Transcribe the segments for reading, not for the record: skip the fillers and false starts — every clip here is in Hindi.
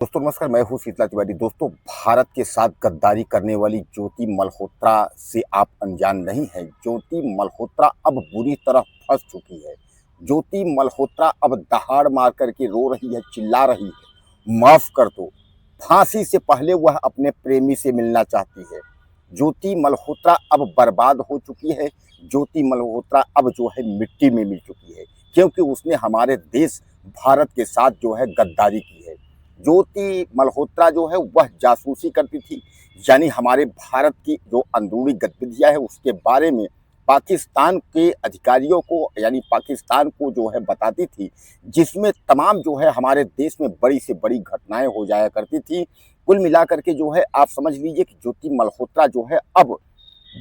दोस्तों नमस्कार, मैं हूँ शीतला तिवारी। दोस्तों, भारत के साथ गद्दारी करने वाली ज्योति मल्होत्रा से आप अनजान नहीं हैं। ज्योति मल्होत्रा अब बुरी तरह फंस चुकी है। ज्योति मल्होत्रा अब दहाड़ मार करके रो रही है, चिल्ला रही है, माफ कर दो। फांसी से पहले वह अपने प्रेमी से मिलना चाहती है। ज्योति मल्होत्रा अब बर्बाद हो चुकी है। ज्योति मल्होत्रा अब जो है मिट्टी में मिल चुकी है, क्योंकि उसने हमारे देश भारत के साथ जो है गद्दारी की है। ज्योति मल्होत्रा जो है वह जासूसी करती थी, यानी हमारे भारत की जो अंदरूनी गतिविधियां है उसके बारे में पाकिस्तान के अधिकारियों को यानी पाकिस्तान को जो है बताती थी, जिसमें तमाम जो है हमारे देश में बड़ी से बड़ी घटनाएं हो जाया करती थी। कुल मिलाकर के जो है आप समझ लीजिए कि ज्योति मल्होत्रा जो है अब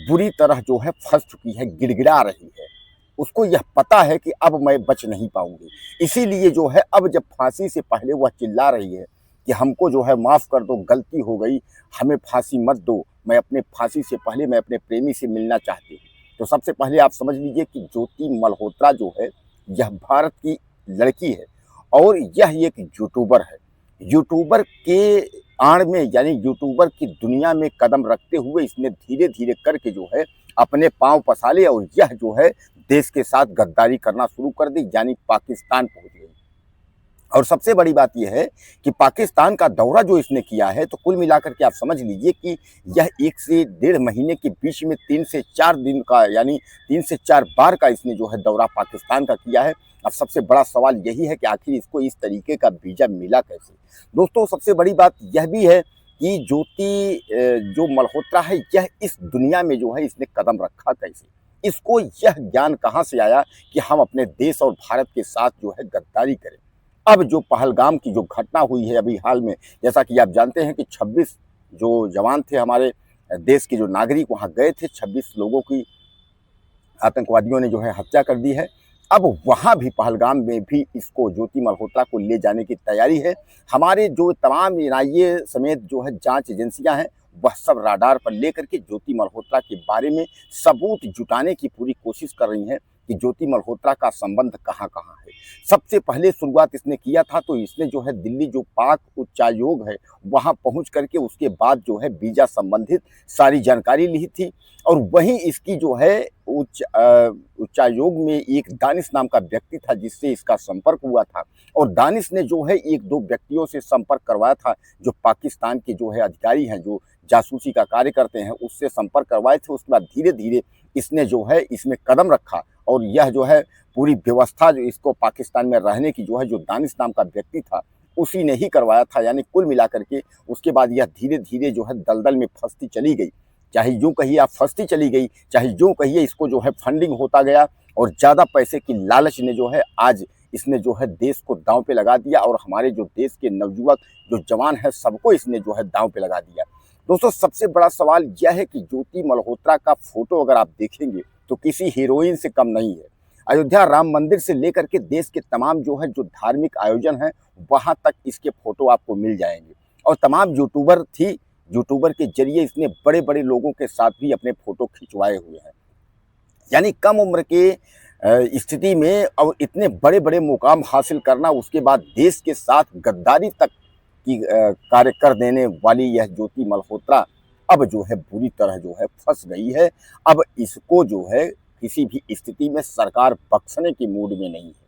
बुरी तरह जो है फंस चुकी है, गिड़गिड़ा रही है। उसको यह पता है कि अब मैं बच नहीं पाऊंगी, इसीलिए जो है अब जब फांसी से पहले वह चिल्ला रही है कि हमको जो है माफ़ कर दो, गलती हो गई, हमें फांसी मत दो, मैं अपने फांसी से पहले मैं अपने प्रेमी से मिलना चाहती हूँ। तो सबसे पहले आप समझ लीजिए कि ज्योति मल्होत्रा जो है यह भारत की लड़की है और यह एक यूट्यूबर है। यूट्यूबर के आड़ में यानी यूट्यूबर की दुनिया में कदम रखते हुए इसने धीरे धीरे करके जो है अपने पांव पसारे और यह जो है देश के साथ गद्दारी करना शुरू कर दी, यानी पाकिस्तान पहुंच गई। और सबसे बड़ी बात यह है कि पाकिस्तान का दौरा जो इसने किया है, तो कुल मिलाकर के आप समझ लीजिए कि यह 1 से डेढ़ महीने के बीच में 3 से 4 दिन का यानी 3 से 4 बार का इसने जो है दौरा पाकिस्तान का किया है। अब सबसे बड़ा सवाल यही है कि आखिर इसको इस तरीके का वीज़ा मिला कैसे। दोस्तों, सबसे बड़ी बात यह भी है कि ज्योति जो मल्होत्रा है यह इस दुनिया में जो है इसने कदम रखा कैसे, इसको यह ज्ञान कहाँ से आया कि हम अपने देश और भारत के साथ जो है गद्दारी करें। अब जो पहलगाम की जो घटना हुई है अभी हाल में, जैसा कि आप जानते हैं कि 26 जो जवान थे हमारे देश के जो नागरिक वहाँ गए थे, 26 लोगों की आतंकवादियों ने जो है हत्या कर दी है। अब वहाँ भी पहलगाम में भी इसको ज्योति मल्होत्रा को ले जाने की तैयारी है। हमारे जो तमाम एनआईए समेत जो है जांच एजेंसियां हैं वह सब राडार पर लेकर के ज्योति मल्होत्रा के बारे में सबूत जुटाने की पूरी कोशिश कर रही हैं कि ज्योति मल्होत्रा का संबंध कहाँ कहाँ है। सबसे पहले शुरुआत इसने किया था तो इसने जो है दिल्ली जो पाक उच्चायोग है वहाँ पहुँच करके उसके बाद जो है वीज़ा संबंधित सारी जानकारी ली थी। और वहीं इसकी जो है उच्चायोग में एक दानिश नाम का व्यक्ति था जिससे इसका संपर्क हुआ था, और दानिश ने जो है 1-2 व्यक्तियों से संपर्क करवाया था जो पाकिस्तान के जो है अधिकारी हैं, जो जासूसी का कार्य करते हैं, उससे संपर्क करवाए थे। उसके बाद धीरे धीरे इसने जो है इसमें कदम रखा और यह जो है पूरी व्यवस्था जो इसको पाकिस्तान में रहने की जो है जो दानिश नाम का व्यक्ति था उसी ने ही करवाया था। यानी कुल मिलाकर के उसके बाद यह धीरे धीरे जो है दलदल में फंसती चली गई। चाहे यूँ कहिए आप फंसती चली गई, चाहे यूँ कहिए इसको जो है फंडिंग होता गया और ज़्यादा पैसे की लालच ने जो है आज इसने जो है देश को दांव पे लगा दिया और हमारे जो देश के नवयुवक जो जवान हैं सबको इसने जो है दांव पे लगा दिया। दोस्तों, सबसे बड़ा सवाल यह है कि ज्योति मल्होत्रा का फोटो अगर आप देखेंगे तो किसी हीरोइन से कम नहीं है। अयोध्या राम मंदिर से लेकर के देश के तमाम जो है जो धार्मिक आयोजन हैं वहाँ तक इसके फोटो आपको मिल जाएंगे। और तमाम यूट्यूबर के जरिए इसने बड़े बड़े लोगों के साथ भी अपने फोटो खिंचवाए हुए हैं। यानी कम उम्र के स्थिति में और इतने बड़े बड़े मुकाम हासिल करना, उसके बाद देश के साथ गद्दारी तक की कार्य कर देने वाली यह ज्योति मल्होत्रा अब जो है बुरी तरह जो है फंस गई है। अब इसको जो है किसी भी स्थिति में सरकार बख्शने की मूड में नहीं है।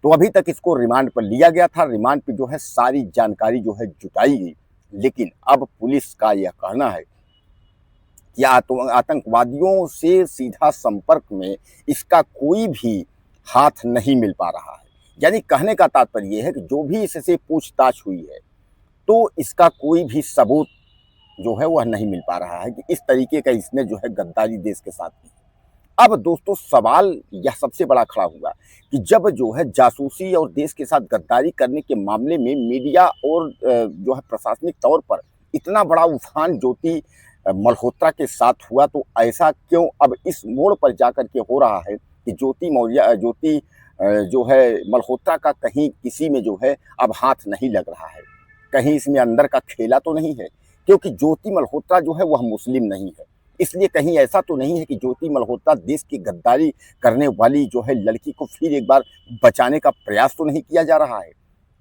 तो अभी तक इसको रिमांड पर लिया गया था, रिमांड पर जो है सारी जानकारी जो है जुटाई गई, लेकिन अब पुलिस का यह कहना है कि आतंकवादियों से सीधा संपर्क में इसका कोई भी हाथ नहीं मिल पा रहा है। यानी कहने का तात्पर्य यह है कि जो भी इससे पूछताछ हुई है तो इसका कोई भी सबूत जो है वह नहीं मिल पा रहा है कि इस तरीके का इसने जो है गद्दारी देश के साथ की। अब दोस्तों, सवाल यह सबसे बड़ा खड़ा हुआ कि जब जो है जासूसी और देश के साथ गद्दारी करने के मामले में मीडिया और जो है प्रशासनिक तौर पर इतना बड़ा उफान ज्योति मल्होत्रा के साथ हुआ, तो ऐसा क्यों अब इस मोड़ पर जाकर के हो रहा है कि ज्योति जो है मल्होत्रा का कहीं किसी में जो है अब हाथ नहीं लग रहा है। कहीं इसमें अंदर का खेला तो नहीं है, क्योंकि ज्योति मल्होत्रा जो है वह मुस्लिम नहीं है। इसलिए कहीं ऐसा तो नहीं है कि ज्योति मल्होत्रा देश की गद्दारी करने वाली जो है लड़की को फिर एक बार बचाने का प्रयास तो नहीं किया जा रहा है।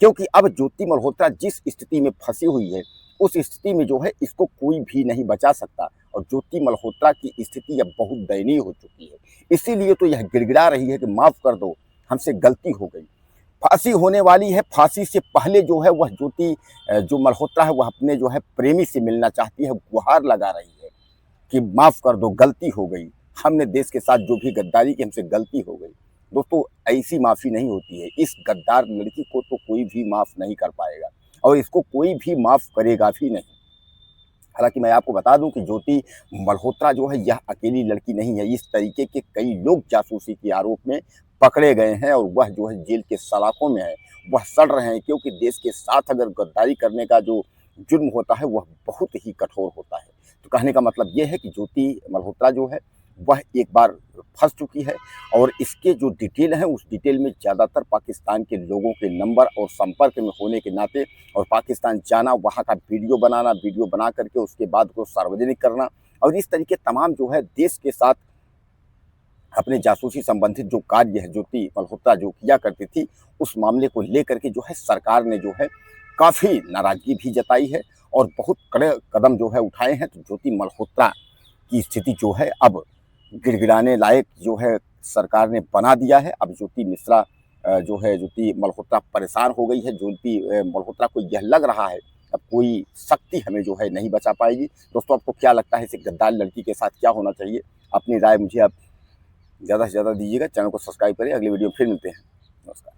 क्योंकि अब ज्योति मल्होत्रा जिस स्थिति में फंसी हुई है, उस स्थिति में जो है इसको कोई भी नहीं बचा सकता और ज्योति मल्होत्रा की स्थिति अब बहुत दयनीय हो चुकी है। इसीलिए तो यह गिड़गिड़ा रही है कि माफ़ कर दो, हमसे गलती हो गई। फांसी होने वाली है, फांसी से पहले जो है वह ज्योति जो मल्होत्रा है वह अपने जो है प्रेमी से मिलना चाहती है, गुहार लगा रही है कि माफ़ कर दो, गलती हो गई, हमने देश के साथ जो भी गद्दारी की, हमसे गलती हो गई। दोस्तों, ऐसी माफ़ी नहीं होती है। इस गद्दार लड़की को तो कोई भी माफ़ नहीं कर पाएगा और इसको कोई भी माफ़ करेगा भी नहीं। हालांकि मैं आपको बता दूं कि ज्योति मल्होत्रा जो है यह अकेली लड़की नहीं है। इस तरीके के कई लोग जासूसी के आरोप में पकड़े गए हैं और वह जो है जेल के सलाखों में है, वह सड़ रहे हैं, क्योंकि देश के साथ अगर गद्दारी करने का जो जुर्म होता है वह बहुत ही कठोर होता है। तो कहने का मतलब यह है कि ज्योति मल्होत्रा जो है वह एक बार फंस चुकी है और इसके जो डिटेल हैं उस डिटेल में ज़्यादातर पाकिस्तान के लोगों के नंबर और संपर्क में होने के नाते और पाकिस्तान जाना, वहाँ का वीडियो बनाना, वीडियो बना करके उसके बाद को सार्वजनिक करना और इस तरीके तमाम जो है देश के साथ अपने जासूसी संबंधित जो कार्य है ज्योति मल्होत्रा जो किया करती थी, उस मामले को लेकर के जो है सरकार ने जो है काफ़ी नाराज़गी भी जताई है और बहुत कड़े कदम जो है उठाए हैं। तो ज्योति मल्होत्रा की स्थिति जो है अब गिड़गिड़ाने लायक जो है सरकार ने बना दिया है। अब ज्योति मिश्रा जो है ज्योति मल्होत्रा परेशान हो गई है। ज्योति मल्होत्रा को यह लग रहा है अब कोई शक्ति हमें जो है नहीं बचा पाएगी। दोस्तों, आपको क्या लगता है इस गद्दार लड़की के साथ क्या होना चाहिए? अपनी राय मुझे आप ज़्यादा से ज़्यादा दीजिएगा। चैनल को सब्सक्राइब करें। अगली वीडियो में फिर मिलते हैं। नमस्कार।